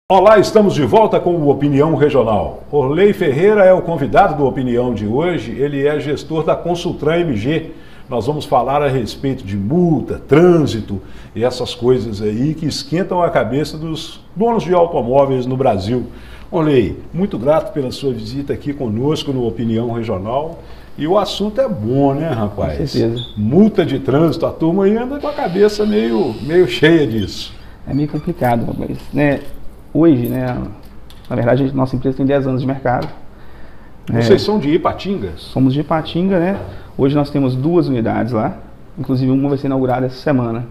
Olá, estamos de volta com o Opinião Regional. Orley Ferreira é o convidado do Opinião de hoje, ele é gestor da Consultran MG. Nós vamos falar a respeito de multa, trânsito e essas coisas aí que esquentam a cabeça dos donos de automóveis no Brasil. Orley, muito grato pela sua visita aqui conosco no Opinião Regional. E o assunto é bom, né, rapaz? Com certeza. Multa de trânsito, a turma aí anda com a cabeça meio cheia disso. É meio complicado, rapaz, né? Hoje, né, na verdade, nossa empresa tem 10 anos de mercado. Vocês são de Ipatinga? Somos de Ipatinga, né? Hoje nós temos 2 unidades lá, inclusive uma vai ser inaugurada essa semana.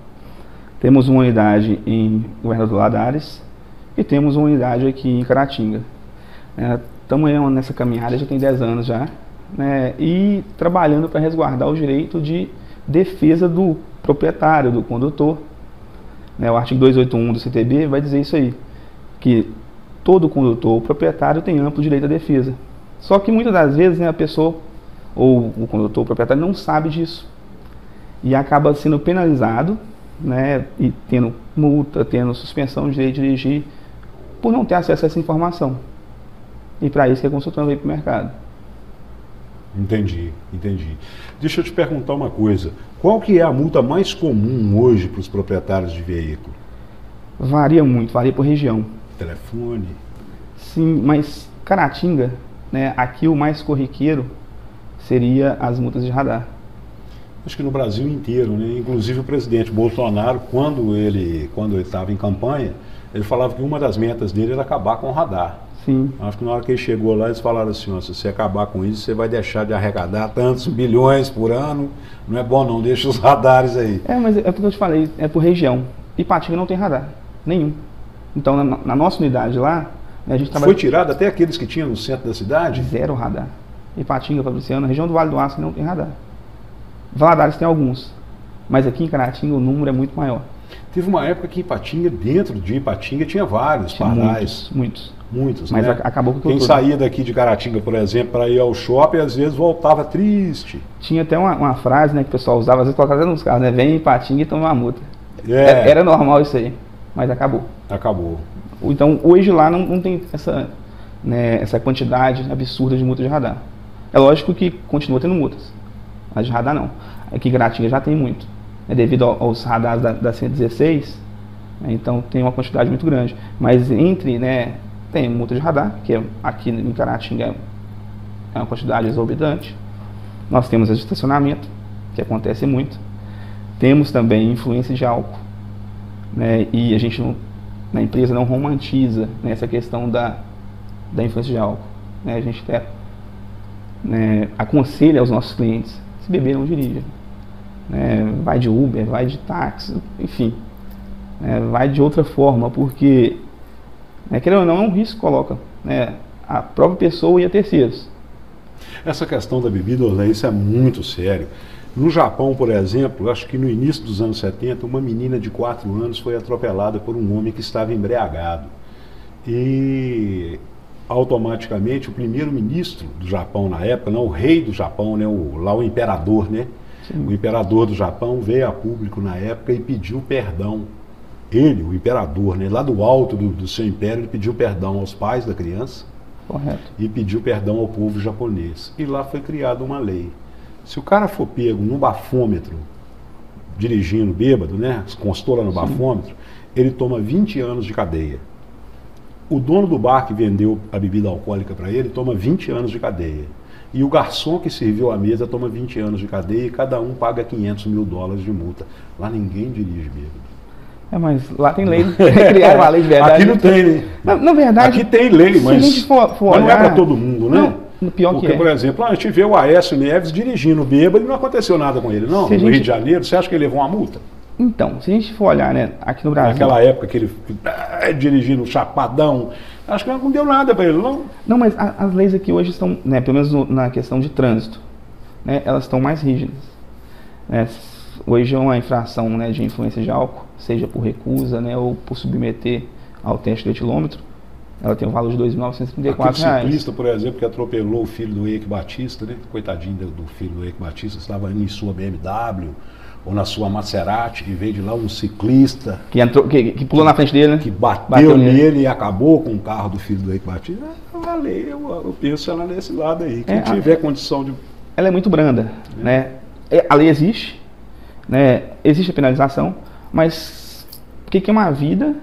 Temos uma unidade em Governador Valadares e temos uma unidade aqui em Caratinga. Estamos nessa caminhada, já tem 10 anos já, né, e trabalhando para resguardar o direito de defesa do proprietário, do condutor. O artigo 281 do CTB vai dizer isso aí, que todo condutor, o proprietário, tem amplo direito à defesa. Só que muitas das vezes, né, a pessoa, ou o condutor, o proprietário, não sabe disso. E acaba sendo penalizado, né, e tendo multa, tendo suspensão de direito de dirigir, por não ter acesso a essa informação. E para isso que a Consultran veio para o mercado. Entendi. Deixa eu te perguntar uma coisa. Qual que é a multa mais comum hoje para os proprietários de veículo? Varia muito, varia por região. Telefone? Sim, mas Caratinga, né, aqui o mais corriqueiro seria as multas de radar. Acho que no Brasil inteiro, né? Inclusive o presidente Bolsonaro, quando ele estava em campanha, ele falava que uma das metas dele era acabar com o radar. Sim. Acho que na hora que ele chegou lá, eles falaram assim, ó, se você acabar com isso, você vai deixar de arrecadar tantos bilhões por ano, não é bom não, deixa os radares aí. Mas é porque eu te falei, é por região. Ipatinga não tem radar, nenhum. Então, na nossa unidade lá, né, a gente trabalha... Foi tirado até aqueles que tinham no centro da cidade? 0 radar. Ipatinga, Fabriciano, região do Vale do Aço não tem radar. Valadares tem alguns, mas aqui em Caratinga o número é muito maior. Teve uma época que Ipatinga, dentro de Ipatinga, tinha vários pardais. Muitos, mas né? Acabou com Quem saía daqui de Caratinga, por exemplo, para ir ao shopping, às vezes voltava triste. Tinha até uma frase, né, que o pessoal usava, às vezes colocava até nos carros, né? Vem em Ipatinga e toma uma multa. Era normal isso aí, mas acabou. Então, hoje lá não tem essa quantidade absurda de multa de radar. É lógico que continua tendo multas, mas de radar não. Aqui em Caratinga já tem muito. Devido aos radares da 116, então tem uma quantidade muito grande. Mas tem multa de radar, que aqui em Caratinga é uma quantidade exorbitante. Nós temos as de estacionamento, que acontece muito. Temos também influência de álcool. E a gente, na empresa, não romantiza essa questão da influência de álcool. A gente até aconselha aos nossos clientes, se beber não dirija. Vai de Uber, vai de táxi, enfim, vai de outra forma, porque, querendo ou não, é um risco que coloca a própria pessoa e a terceiros. Essa questão da bebida, isso é muito sério. No Japão, por exemplo, acho que no início dos anos 70, uma menina de 4 anos foi atropelada por um homem que estava embriagado. E automaticamente o primeiro-ministro do Japão na época, não, o rei do Japão, o imperador, o imperador do Japão veio a público na época e pediu perdão. Ele, o imperador, lá do alto do seu império, ele pediu perdão aos pais da criança. Correto. E pediu perdão ao povo japonês. E lá foi criada uma lei. Se o cara for pego no bafômetro, dirigindo bêbado, constou lá no bafômetro, ele toma 20 anos de cadeia. O dono do bar que vendeu a bebida alcoólica para ele toma 20 anos de cadeia. E o garçom que serviu a mesa toma 20 anos de cadeia e cada um paga $500 mil de multa. Lá ninguém dirige bêbado. Mas lá tem lei, criaram uma lei de verdade. Aqui não tem, né? Na verdade, aqui tem lei, mas, se a gente for olhar, mas não é para todo mundo, né? Não, pior porque, que é. Por exemplo, a gente vê o Aécio Neves dirigindo bêbado e não aconteceu nada com ele, não. No Rio de Janeiro, você acha que ele levou uma multa? Então, se a gente for olhar, aqui no Brasil... Naquela época que ele dirigindo chapadão, acho que não deu nada para ele, não. Não, mas as leis aqui hoje estão, pelo menos na questão de trânsito, elas estão mais rígidas. Hoje é uma infração de influência de álcool, seja por recusa ou por submeter ao teste do etilômetro, ela tem um valor de R$ 2.934. Aquele ciclista, por exemplo, que atropelou o filho do Eike Batista, coitadinho do filho do Eike Batista, estava indo em sua BMW, ou na sua Maserati, e veio de lá um ciclista Que, entrou, que pulou na frente dele, né? que bateu nele e acabou com o carro do filho do Eike Batista. A lei, eu penso ela nesse lado aí. Quem tiver condição de... Ela é muito branda, né? A lei existe, né? Existe a penalização, mas o que é uma vida,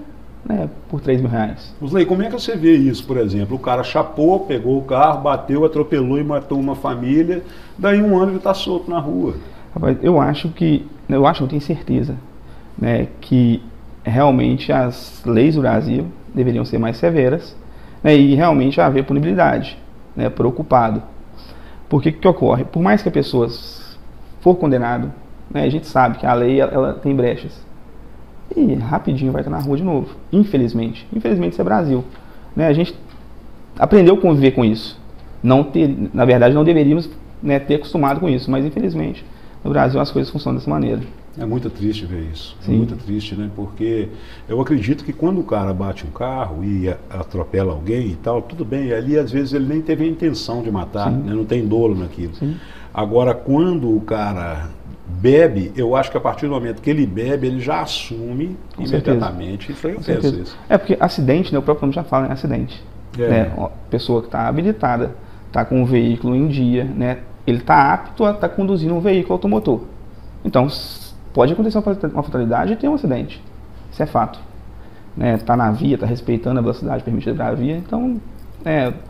né, por R$3.000? Osley, como é que você vê isso, por exemplo? O cara chapou, pegou o carro, bateu, atropelou e matou uma família, daí um ano ele está solto na rua. Rapaz, eu tenho certeza, né, que realmente as leis do Brasil deveriam ser mais severas, né, e realmente haver punibilidade, né, por ocupado. Porque o que ocorre? Por mais que a pessoa for condenado, né, a gente sabe que a lei ela tem brechas. E rapidinho vai estar na rua de novo. Infelizmente. Infelizmente isso é Brasil. Né, a gente aprendeu a conviver com isso. Na verdade, não deveríamos, né, ter acostumado com isso, mas infelizmente no Brasil as coisas funcionam dessa maneira. É muito triste ver isso. Sim. É muito triste, né? Porque eu acredito que quando o cara bate um carro e atropela alguém e tal, tudo bem, ali às vezes ele nem teve a intenção de matar, né? Não tem dolo naquilo. Sim. Agora, quando o cara bebe, eu acho que a partir do momento que ele bebe, ele já assume Com imediatamente. Isso aí eu penso isso. É porque acidente, né, o próprio nome já fala, né, acidente. Né, pessoa que está habilitada, está com um veículo em dia, né, ele está apto a estar conduzindo um veículo automotor. Então, pode acontecer uma fatalidade e ter um acidente. Isso é fato. Está na via, está respeitando a velocidade permitida da via, então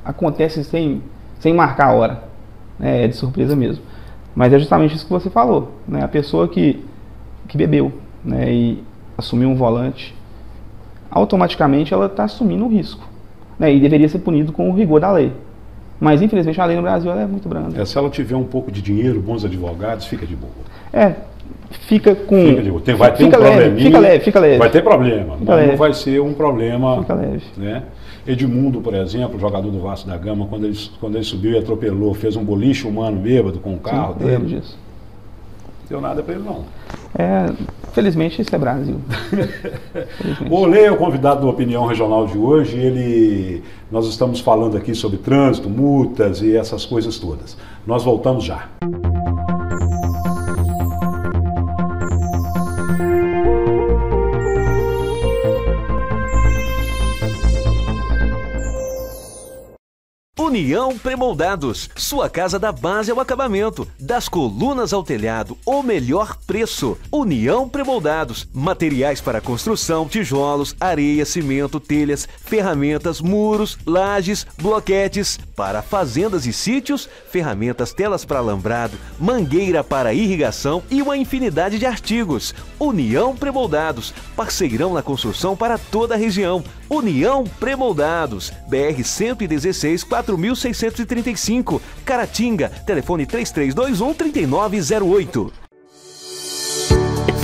acontece sem marcar a hora. É de surpresa mesmo. Mas é justamente isso que você falou. Né? A pessoa que bebeu, né, e assumiu um volante, automaticamente ela está assumindo um risco. Né, e deveria ser punido com o rigor da lei. Mas infelizmente a lei no Brasil ela é muito branda. Se ela tiver um pouco de dinheiro, bons advogados, fica de boa. Fica com... Vai ter um probleminha. Fica leve. Vai ter problema, mas leve. não vai ser um problema. Fica leve. Né? Edmundo, por exemplo, jogador do Vasco da Gama, quando ele subiu e atropelou, fez um boliche humano bêbado com o carro dele. Eu lembro disso. Não deu nada para ele, não. Felizmente isso é Brasil. O Osley é o convidado do Opinião Regional de hoje. Nós estamos falando aqui sobre trânsito, multas e essas coisas todas. Nós voltamos já. União Premoldados, sua casa da base ao acabamento, das colunas ao telhado, o melhor preço. União Premoldados, materiais para construção, tijolos, areia, cimento, telhas, ferramentas, muros, lajes, bloquetes, para fazendas e sítios, ferramentas, telas para alambrado, mangueira para irrigação e uma infinidade de artigos. União Premoldados, parceirão na construção para toda a região. União Premoldados, BR 116 4635, Caratinga, telefone 3321-3908.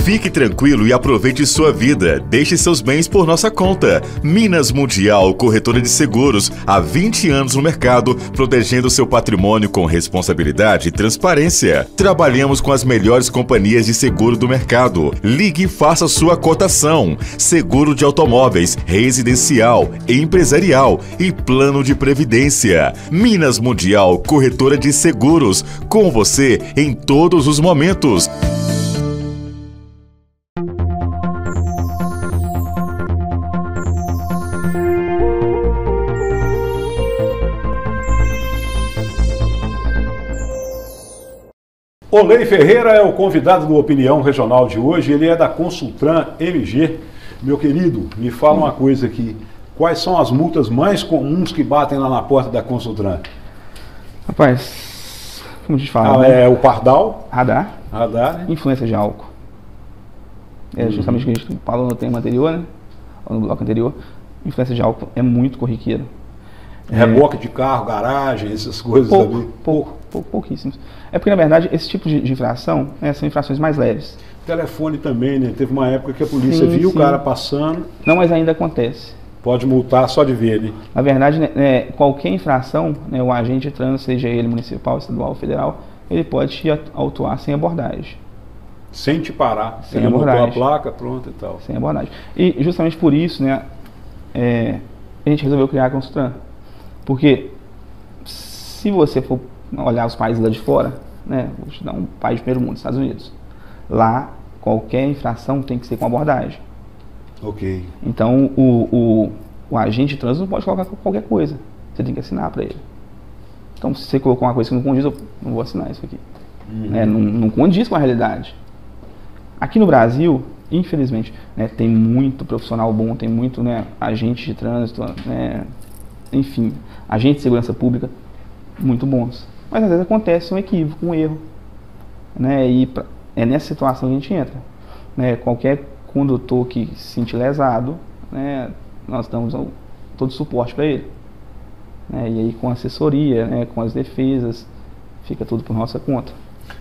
Fique tranquilo e aproveite sua vida. Deixe seus bens por nossa conta. Minas Mundial, corretora de seguros, há 20 anos no mercado, protegendo seu patrimônio com responsabilidade e transparência. Trabalhamos com as melhores companhias de seguro do mercado. Ligue e faça sua cotação. Seguro de automóveis, residencial, empresarial e plano de previdência. Minas Mundial, corretora de seguros, com você em todos os momentos. Osley Ferreira é o convidado do Opinião Regional de hoje, ele é da Consultran MG. Meu querido, me fala uma coisa aqui, quais são as multas mais comuns que batem lá na porta da Consultran? Rapaz, como a gente fala, É o pardal, radar, né? influência de álcool. É justamente o que a gente falou no tema anterior, né? Ou no bloco anterior. Influência de álcool é muito corriqueira. Reboque de carro, garagem, essas coisas ali. Pouquíssimos. É porque, na verdade, esse tipo de infração, né, são infrações mais leves. Telefone também, né? Teve uma época que a polícia viu o cara passando. Não, mas ainda acontece. Pode multar só de ver, né? Na verdade, né, qualquer infração, né, o agente de trânsito, seja ele municipal, estadual ou federal, ele pode te autuar sem abordagem. Sem te parar. Sem ele abordagem. montou a placa, pronto e tal. Sem abordagem. E justamente por isso, né, a gente resolveu criar a Consultran. Porque se você for olhar os países lá de fora, né, vou te dar um país de primeiro mundo, Estados Unidos. Lá qualquer infração tem que ser com abordagem. Ok. Então, o agente de trânsito não pode colocar qualquer coisa. Você tem que assinar para ele. Então, se você colocou uma coisa que não condiz, eu não vou assinar isso aqui. Não condiz com a realidade. Aqui no Brasil, infelizmente, né, tem muito profissional bom, tem muito, né, agente de trânsito, né, enfim, agente de segurança pública muito bons. Mas às vezes acontece um equívoco, um erro. Né, e é nessa situação que a gente entra. Né, qualquer condutor que se sentir lesado, né, nós damos todo o suporte para ele. Né, e aí com assessoria, né, com as defesas, fica tudo por nossa conta.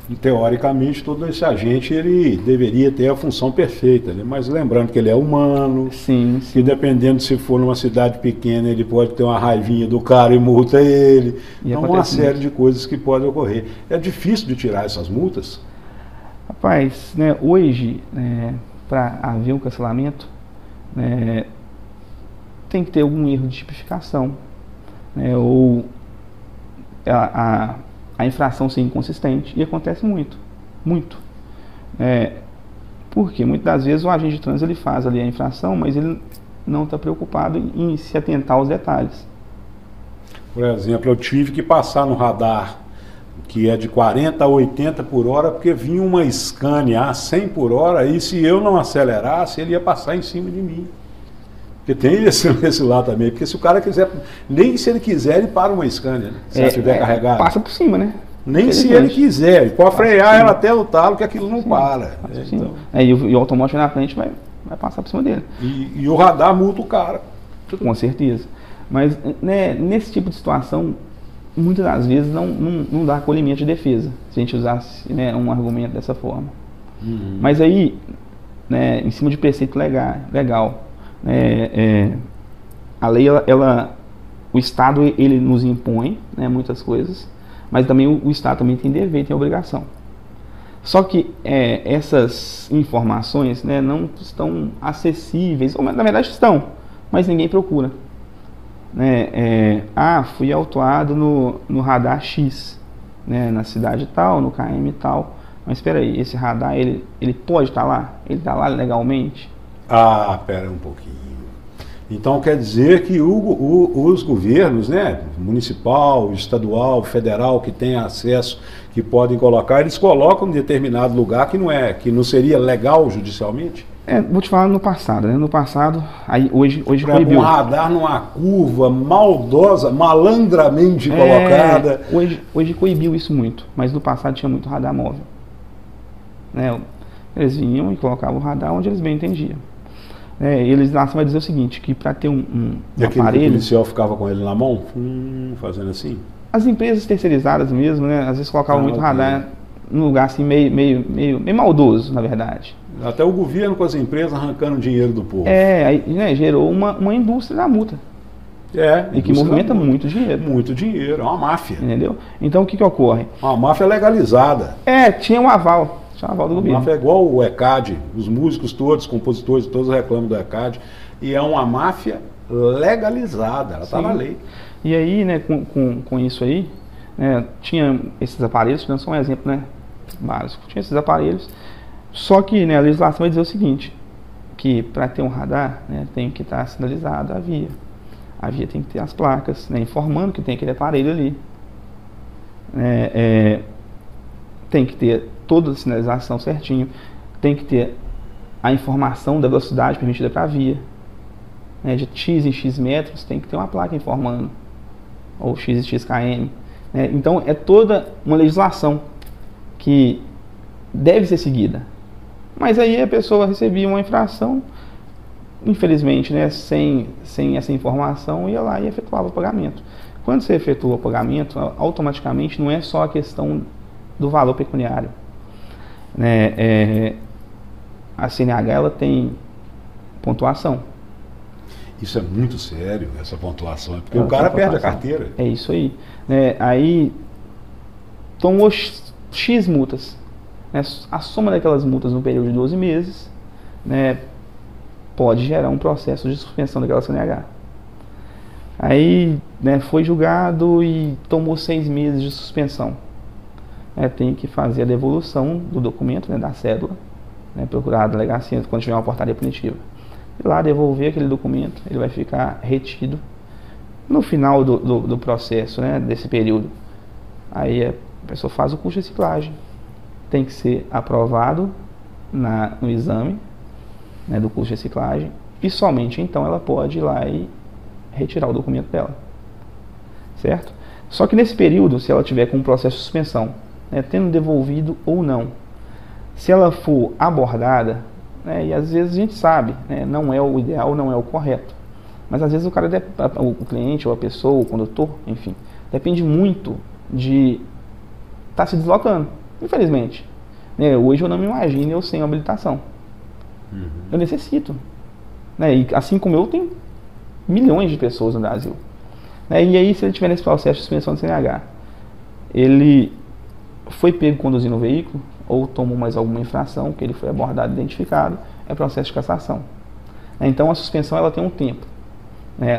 E, teoricamente, todo esse agente ele deveria ter a função perfeita, né? Mas lembrando que ele é humano, sim. Que dependendo se for numa cidade pequena, ele pode ter uma raivinha do cara e multa ele. Então, uma série de coisas que podem ocorrer. É difícil de tirar essas multas? Rapaz, né, hoje, para haver um cancelamento, né, tem que ter algum erro de tipificação, né, ou a infração ser inconsistente, e acontece muito. Porque muitas das vezes o agente de trânsito ele faz ali a infração, mas ele não está preocupado em se atentar aos detalhes. Por exemplo, eu tive que passar no radar, que é de 40 a 80 por hora, porque vinha uma Scania a 100 por hora, e se eu não acelerasse, ele ia passar em cima de mim. Porque tem esse lá também, porque se o cara quiser, nem se ele quiser, ele para uma Scania, né? Se ela estiver carregada. Passa por cima, né? Nem se ele quiser, ele pode frear ela até o talo, que aquilo não para. Então. E o automóvel na frente vai passar por cima dele. E o radar multa o cara. Com certeza. Mas, né, nesse tipo de situação, muitas das vezes não dá acolhimento de defesa, se a gente usasse, né, um argumento dessa forma. Mas aí, né, em cima de preceito legal, a lei, o Estado ele nos impõe, né, muitas coisas, mas também o Estado também tem dever, tem obrigação. Só que essas informações, né, não estão acessíveis, ou na verdade estão, mas ninguém procura. Fui autuado no radar X, né, na cidade tal, no KM tal. Mas espera aí, esse radar ele pode estar lá? Ele está lá legalmente? Pera um pouquinho. Então quer dizer que os governos, né, municipal, estadual, federal, que têm acesso, que podem colocar, eles colocam em determinado lugar que não seria legal judicialmente? Vou te falar no passado, né? No passado, aí hoje proibiu. Um radar numa curva maldosa, malandramente colocada. Hoje coibiu isso muito, mas no passado tinha muito radar móvel. Né? Eles vinham e colocavam o radar onde eles bem entendiam. Eles lá vai dizer o seguinte, que para ter um aparelho... O policial ficava com ele na mão, fazendo assim? As empresas terceirizadas mesmo, né? Às vezes colocavam muito radar num lugar assim meio maldoso, na verdade. Até o governo com as empresas arrancando dinheiro do povo. Aí, né, gerou uma indústria da multa. E que movimenta muito dinheiro. Muito dinheiro, é uma máfia. Entendeu? Então o que ocorre? Uma máfia legalizada. Tinha um aval. Tinha um aval do governo. A máfia é igual o ECAD, os músicos todos, compositores, todos reclamam do ECAD. E é uma máfia legalizada, ela está na lei. E aí, né, com isso aí, né, tinha esses aparelhos, dando só um exemplo, né, básico. Tinha esses aparelhos. Só que, né, a legislação vai dizer o seguinte, que para ter um radar, né, tem que estar sinalizada a via. A via tem que ter as placas, né, informando que tem aquele aparelho ali. Tem que ter toda a sinalização certinho, tem que ter a informação da velocidade permitida para a via. De X em X metros tem que ter uma placa informando, ou X em X km. Então é toda uma legislação que deve ser seguida. Mas aí a pessoa recebia uma infração, infelizmente, né, sem essa informação, ia lá e efetuava o pagamento. Quando você efetua o pagamento, automaticamente não é só a questão do valor pecuniário. A CNH ela tem pontuação. Isso é muito sério, essa pontuação, porque o cara perde a carteira. É isso aí. Aí tomou X multas. A soma daquelas multas no período de 12 meses, né, pode gerar um processo de suspensão daquela CNH. Aí, né, foi julgado e tomou 6 meses de suspensão. Tem que fazer a devolução do documento, né, da cédula, né, procurar a delegacia quando tiver uma portaria punitiva. E lá devolver aquele documento, ele vai ficar retido no final do processo, né, desse período. Aí a pessoa faz o curso de reciclagem. Tem que ser aprovado no exame, né, do curso de reciclagem, e somente então ela pode ir lá e retirar o documento dela. Certo? Só que nesse período, se ela tiver com um processo de suspensão, né, tendo devolvido ou não, se ela for abordada, né, e às vezes a gente sabe, né, não é o ideal, não é o correto, mas às vezes o cliente ou a pessoa, o condutor, enfim, depende muito de estar se deslocando, infelizmente. Né, hoje eu não me imagino eu sem habilitação. Eu necessito. Né, e assim como eu, tem milhões de pessoas no Brasil. Né, e aí, se ele estiver nesse processo de suspensão de CNH, ele foi pego conduzindo o veículo, ou tomou mais alguma infração, que ele foi abordado e identificado, é processo de cassação. Então a suspensão ela tem um tempo.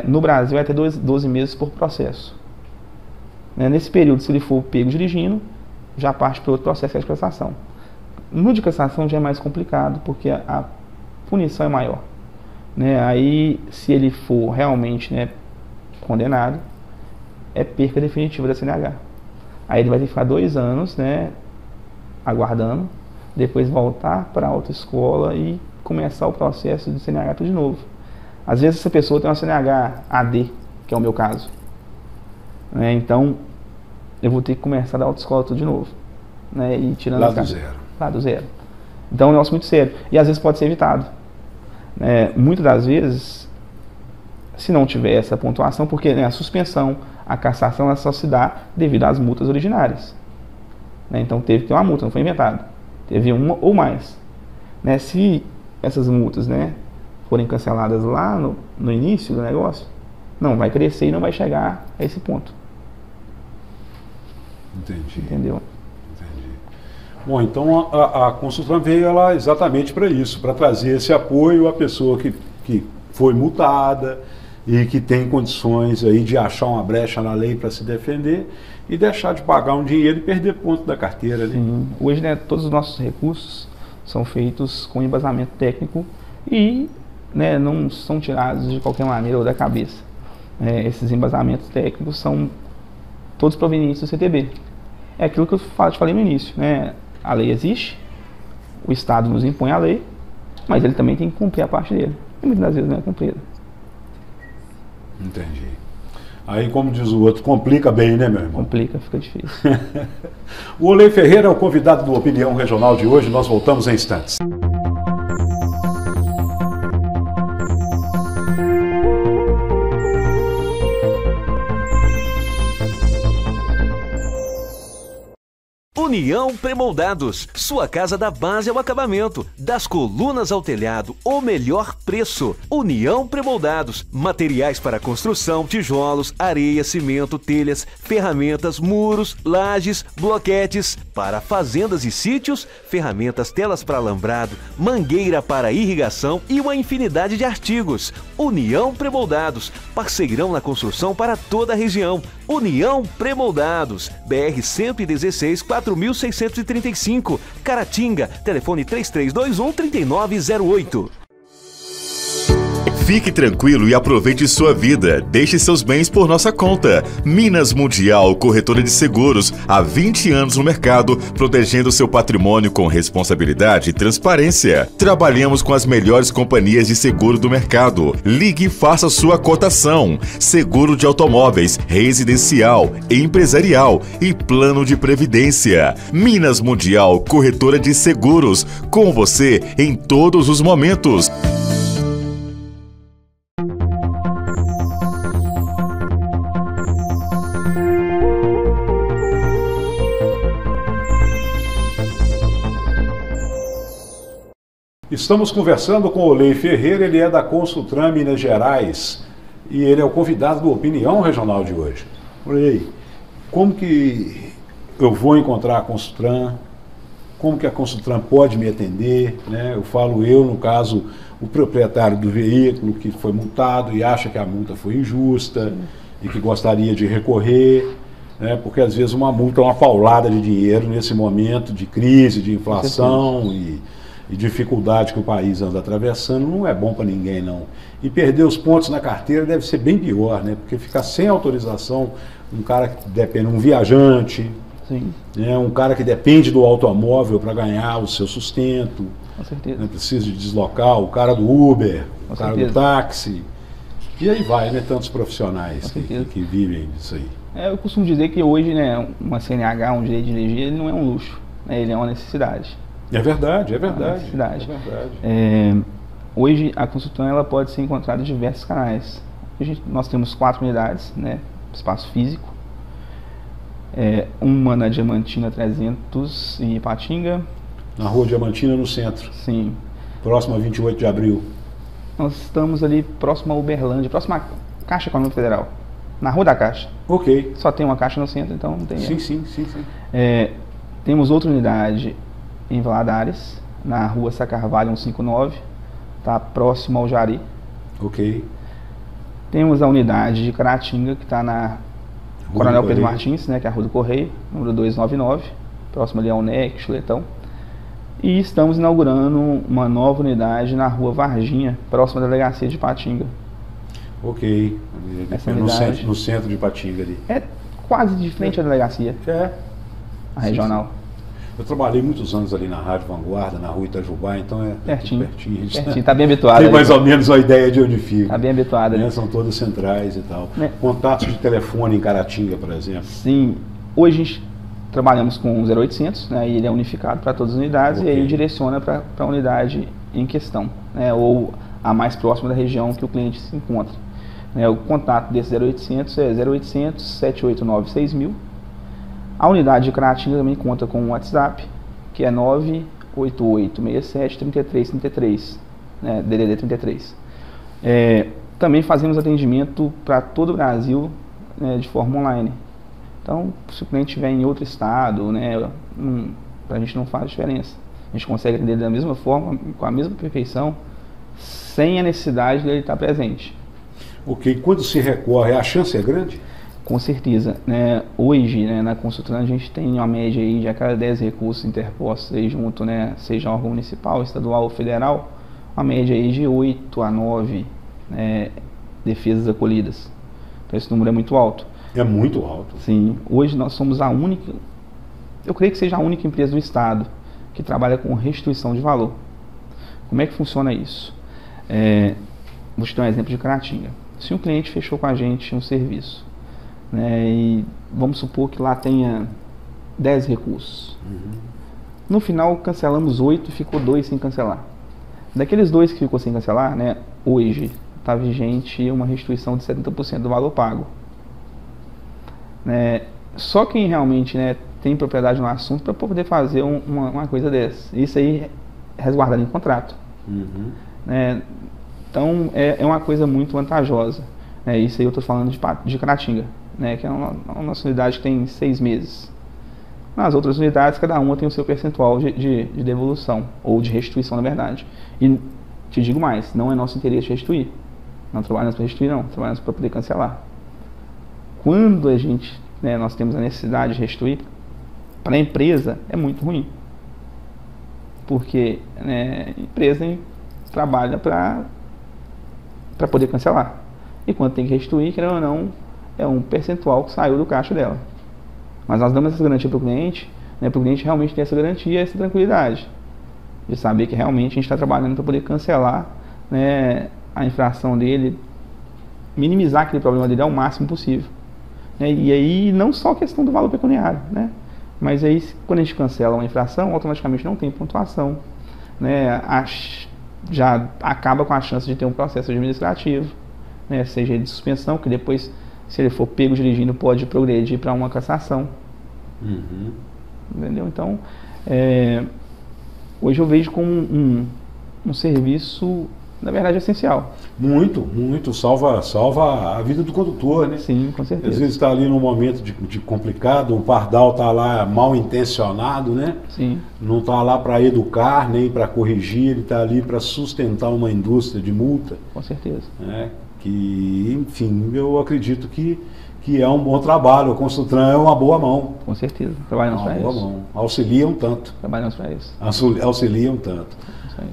No Brasil é até 12 meses por processo. Nesse período, se ele for pego dirigindo, já parte para outro processo, que é de cassação. No de cassação já é mais complicado, porque a punição é maior. Aí, se ele for realmente condenado, é perca definitiva da CNH. Aí ele vai ter que ficar 2 anos, aguardando, depois voltar para a autoescola e começar o processo de CNH tudo de novo. Às vezes essa pessoa tem uma CNH AD, que é o meu caso. Então, eu vou ter que começar da autoescola tudo de novo. E tirando lá do zero. Lá do zero. Então é um negócio muito sério. E às vezes pode ser evitado. Muitas das vezes, se não tiver essa pontuação, porque a suspensão, a cassação, ela só se dá devido às multas originárias. Então teve que ter uma multa, não foi inventado. Teve uma ou mais. Se essas multas forem canceladas lá no início do negócio, não vai crescer e não vai chegar a esse ponto. Entendi. Entendeu? Entendi. Bom, então a Consultran veio ela exatamente para isso, para trazer esse apoio à pessoa que foi multada e que tem condições aí de achar uma brecha na lei para se defender e deixar de pagar um dinheiro e perder ponto da carteira. Sim. Hoje, todos os nossos recursos são feitos com embasamento técnico e não são tirados de qualquer maneira ou da cabeça. Esses embasamentos técnicos são todos provenientes do CTB. É aquilo que eu te falei no início. A lei existe, o Estado nos impõe a lei, mas ele também tem que cumprir a parte dele. E muitas das vezes não é cumprida. Entendi. Aí, como diz o outro, complica bem, né, meu irmão? Complica, fica difícil. O Oley Ferreira é o convidado do Opinião Regional de hoje. Nós voltamos em instantes. União Premoldados, sua casa da base ao acabamento, das colunas ao telhado, o melhor preço. União Premoldados, materiais para construção, tijolos, areia, cimento, telhas, ferramentas, muros, lajes, bloquetes, para fazendas e sítios, ferramentas, telas para alambrado, mangueira para irrigação e uma infinidade de artigos. União Premoldados, parceirão na construção para toda a região. União Premoldados, BR-116, 4.635, Caratinga, telefone 3321-3908. Fique tranquilo e aproveite sua vida. Deixe seus bens por nossa conta. Minas Mundial, corretora de seguros, há 20 anos no mercado, protegendo seu patrimônio com responsabilidade e transparência. Trabalhamos com as melhores companhias de seguro do mercado. Ligue e faça sua cotação. Seguro de automóveis, residencial, empresarial e plano de previdência. Minas Mundial, corretora de seguros, com você em todos os momentos. Estamos conversando com o Oley Ferreira, ele é da Consultran Minas Gerais e ele é o convidado do Opinião Regional de hoje. Oley, como que eu vou encontrar a Consultran? Como que a Consultran pode me atender? Eu falo no caso, o proprietário do veículo que foi multado e acha que a multa foi injusta e que gostaria de recorrer, porque às vezes uma multa é uma paulada de dinheiro nesse momento de crise, de inflação e dificuldade que o país anda atravessando, não é bom para ninguém, não. E perder os pontos na carteira deve ser bem pior, né? Porque ficar sem autorização, um cara que depende, um viajante, Sim. né? Um cara que depende do automóvel para ganhar o seu sustento, Com certeza. né? Precisa de deslocar, o cara do Uber, Com o cara certeza. do táxi. E aí vai, né? Tantos profissionais Com certeza. que vivem disso aí. Eu costumo dizer que hoje, né, uma CNH, um direito de dirigir, ele não é um luxo, né, ele é uma necessidade. É verdade, é verdade. necessidade. É verdade. Hoje a consultoria ela pode ser encontrada em diversos canais. Nós temos 4 unidades, né, espaço físico, uma na Diamantina 300 em Ipatinga. Na Rua Diamantina, no centro, Sim. próximo a 28 de abril. Nós estamos ali próximo a Uberlândia, próximo à Caixa Econômica Federal, na Rua da Caixa. Ok. Só tem uma caixa no centro, então não tem Sim, erro. sim. Temos outra unidade em Valadares, na Rua Sacarvalho 159, está próximo ao Jari. Ok. Temos a unidade de Caratinga, que está na Coronel do Pedro Correio. Martins, né, que é a Rua do Correio, número 299, próximo ali ao NEC, Chuletão. E estamos inaugurando uma nova unidade na Rua Varginha, próxima à Delegacia de Ipatinga. Ok. Essa no, unidade. centro, no centro de Ipatinga ali. É quase de frente à delegacia, a regional. Eu trabalhei muitos anos ali na Rádio Vanguarda, na Rua Itajubá, então é Pertinho. pertinho. A gente Pertinho, tá bem habituado. tem ali. mais ou menos uma ideia de onde fica. Tá bem habituado ali. Né? São todas centrais e tal. Né? Contatos de telefone em Caratinga, por exemplo. Sim, hoje a gente trabalhamos com o 0800, né, e ele é unificado para todas as unidades, Ok. e aí direciona para a unidade em questão, né, ou a mais próxima da região que o cliente se encontra. O contato desse 0800 é 0800 789 6000. A unidade de Caratinga também conta com um WhatsApp, que é 98867 3333, né, DDD 33. Também fazemos atendimento para todo o Brasil, né, de forma online. Então, se o cliente estiver em outro estado, né, para a gente não faz diferença. A gente consegue atender da mesma forma, com a mesma perfeição, sem a necessidade dele estar presente. Ok, quando se recorre, a chance é grande? Com certeza. Né, hoje, né, na consultoria, a gente tem uma média aí de a cada 10 recursos interpostos aí junto, né, seja órgão municipal, estadual ou federal, uma média aí de 8 a 9 defesas acolhidas. Então, esse número é muito alto. É muito alto. Sim, hoje nós somos a única, eu creio que seja a única empresa do estado que trabalha com restituição de valor. Como é que funciona isso? Vou te dar um exemplo de Caratinga. Se um cliente fechou com a gente um serviço, né, e vamos supor que lá tenha 10 recursos. No final cancelamos 8 e ficou 2 sem cancelar. Daqueles 2 que ficou sem cancelar, né, hoje está vigente uma restituição de 70% do valor pago. Só quem realmente, né, tem propriedade no assunto para poder fazer uma coisa dessa. Isso aí é resguardado em contrato. Então é uma coisa muito vantajosa. Isso aí eu estou falando de Caratinga, né, que é uma nossa unidade que tem 6 meses. Nas outras unidades, cada uma tem o seu percentual de devolução, ou de restituição, na verdade. E te digo mais, não é nosso interesse restituir. Não trabalhamos para restituir, não. Trabalhamos para poder cancelar. Quando nós temos a necessidade de restituir, para a empresa é muito ruim. Porque a empresa trabalha para poder cancelar. E quando tem que restituir, querendo ou não, é um percentual que saiu do caixa dela. Mas nós damos essa garantia para o cliente, né, para o cliente realmente ter essa garantia, essa tranquilidade. De saber que realmente a gente está trabalhando para poder cancelar, né, a infração dele, minimizar aquele problema dele ao máximo possível. E aí não só a questão do valor pecuniário, né? Mas aí quando a gente cancela uma infração, automaticamente não tem pontuação, né? Já acaba com a chance de ter um processo administrativo, né? Seja de suspensão, que depois, se ele for pego dirigindo, pode progredir para uma cassação. Entendeu? Então, hoje eu vejo como um serviço, na verdade, essencial. Muito, muito. Salva a vida do condutor, né? Sim, com certeza. Às vezes está ali num momento de complicado, o pardal está lá mal intencionado, né? Sim. Não está lá para educar, nem para corrigir, ele está ali para sustentar uma indústria de multa. Com certeza. Né? Que, enfim, eu acredito que é um bom trabalho. O Construtran é uma boa mão. Com certeza. Trabalhamos para isso. Auxiliam tanto. Trabalhamos para isso. Auxiliam tanto.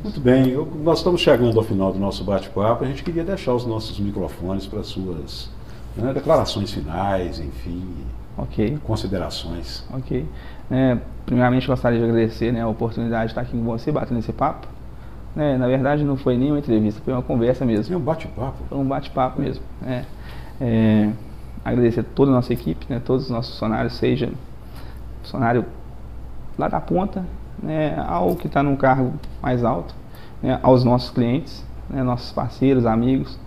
Muito bem, nós estamos chegando ao final do nosso bate-papo. A gente queria deixar os nossos microfones para suas declarações finais, enfim, considerações. Ok. Primeiramente, gostaria de agradecer, né, a oportunidade de estar aqui com você, batendo esse papo. Na verdade, não foi nem uma entrevista, foi uma conversa mesmo. É um bate-papo. Foi um bate-papo mesmo. Agradecer a toda a nossa equipe, né, todos os nossos funcionários, seja funcionário lá da ponta, ao que está num cargo mais alto, aos nossos clientes, nossos parceiros, amigos.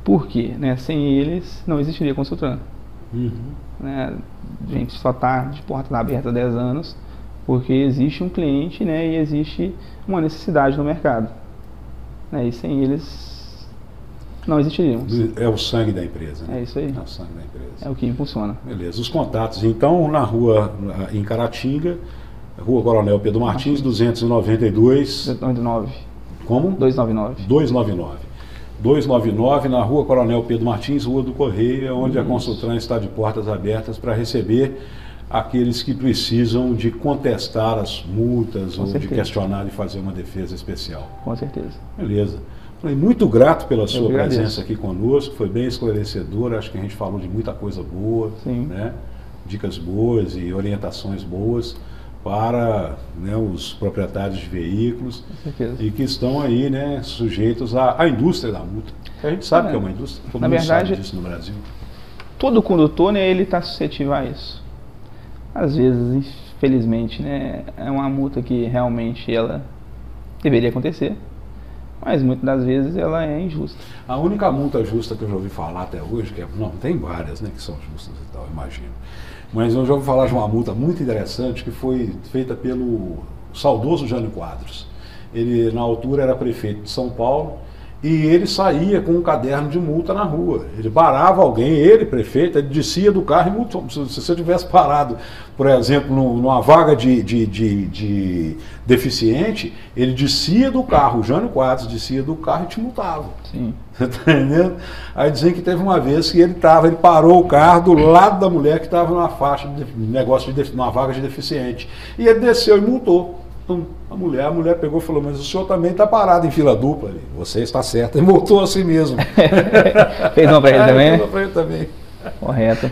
Por quê? Sem eles não existiria Consultran. A gente só está de portas abertas há 10 anos porque existe um cliente, e existe uma necessidade no mercado. E sem eles não existiríamos. É o sangue da empresa. É isso aí. É o sangue da empresa. É o que impulsiona. Beleza. Os contatos, então, na rua, em Caratinga, Rua Coronel Pedro Martins, 292. 299. Como? 299. 299, na Rua Coronel Pedro Martins, Rua do Correio, onde a Consultran está de portas abertas para receber aqueles que precisam de contestar as multas ou de questionar e fazer uma defesa especial. Com certeza. Beleza. Muito grato pela sua presença aqui conosco, foi bem esclarecedor, acho que a gente falou de muita coisa boa, dicas boas e orientações boas para os proprietários de veículos e que estão aí sujeitos à indústria da multa. A gente sabe que é uma indústria, todo mundo sabe disso no Brasil. Todo condutor ele está suscetível a isso. Às vezes, infelizmente, é uma multa que realmente ela deveria acontecer, mas muitas das vezes ela é injusta. A única multa justa que eu já ouvi falar até hoje, tem várias que são justas e tal, imagino. Mas eu já ouvi falar de uma multa muito interessante que foi feita pelo saudoso Jânio Quadros. Ele, na altura, era prefeito de São Paulo e ele saía com um caderno de multa na rua. Ele parava alguém, ele, prefeito, ele descia do carro e multou. Se você tivesse parado, por exemplo, numa vaga de deficiente, ele descia do carro, o Jânio Quadros descia do carro e te multava. Sim. Você está entendendo? Aí dizem que teve uma vez que ele parou o carro do lado da mulher que estava numa faixa de negócio numa vaga de deficiente. E ele desceu e multou. Então, a mulher pegou e falou, mas o senhor também está parado em fila dupla. Você está certo. E multou a si mesmo. Fez uma para ele também, Fez uma para ele também. Correto.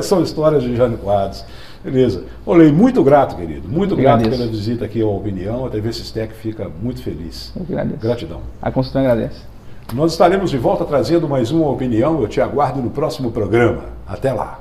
São histórias de Jânio Quadros. Beleza. Olhei, muito grato, querido. Muito grato pela visita aqui ao Opinião. A TV Sistec fica muito feliz. Eu que agradeço. Gratidão. A Consultran agradece. Nós estaremos de volta trazendo mais uma opinião. Eu te aguardo no próximo programa. Até lá.